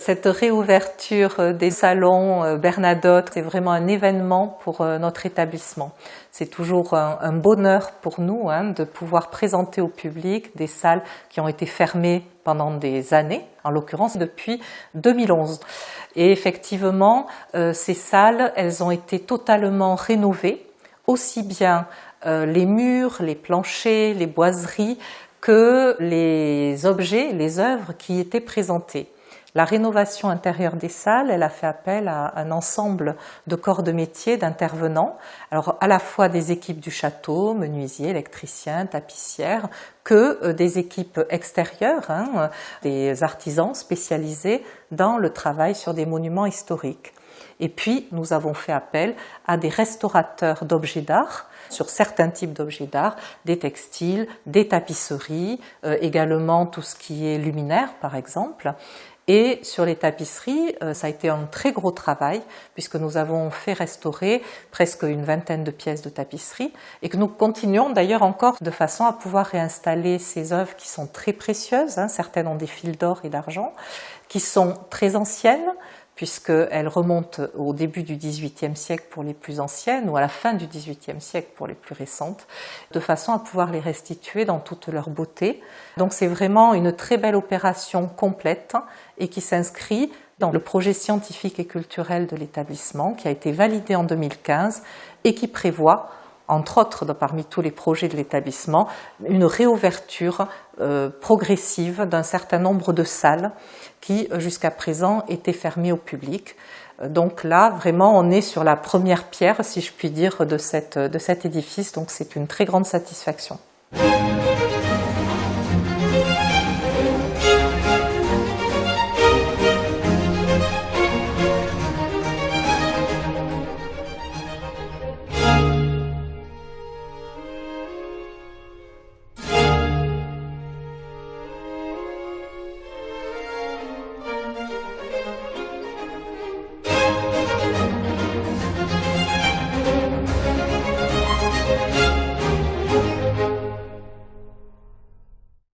Cette réouverture des salons Bernadotte, c'est vraiment un événement pour notre établissement. C'est toujours un bonheur pour nous de pouvoir présenter au public des salles qui ont été fermées pendant des années, en l'occurrence depuis 2011. Et effectivement, ces salles, elles ont été totalement rénovées, aussi bien les murs, les planchers, les boiseries, que les objets, les œuvres qui étaient présentées. La rénovation intérieure des salles, elle a fait appel à un ensemble de corps de métier, d'intervenants, alors à la fois des équipes du château, menuisiers, électriciens, tapissières, que des équipes extérieures, des artisans spécialisés dans le travail sur des monuments historiques. Et puis, nous avons fait appel à des restaurateurs d'objets d'art, sur certains types d'objets d'art, des textiles, des tapisseries, également tout ce qui est luminaire, par exemple. Et sur les tapisseries, ça a été un très gros travail puisque nous avons fait restaurer presque une vingtaine de pièces de tapisserie et que nous continuons d'ailleurs encore de façon à pouvoir réinstaller ces œuvres qui sont très précieuses, certaines ont des fils d'or et d'argent, qui sont très anciennes puisqu'elles remontent au début du XVIIIe siècle pour les plus anciennes ou à la fin du XVIIIe siècle pour les plus récentes, de façon à pouvoir les restituer dans toute leur beauté. Donc c'est vraiment une très belle opération complète et qui s'inscrit dans le projet scientifique et culturel de l'établissement qui a été validé en 2015 et qui prévoit, entre autres parmi tous les projets de l'établissement, une réouverture progressive d'un certain nombre de salles qui jusqu'à présent étaient fermées au public. Donc là, vraiment, on est sur la première pierre, si je puis dire, de cet édifice, donc c'est une très grande satisfaction.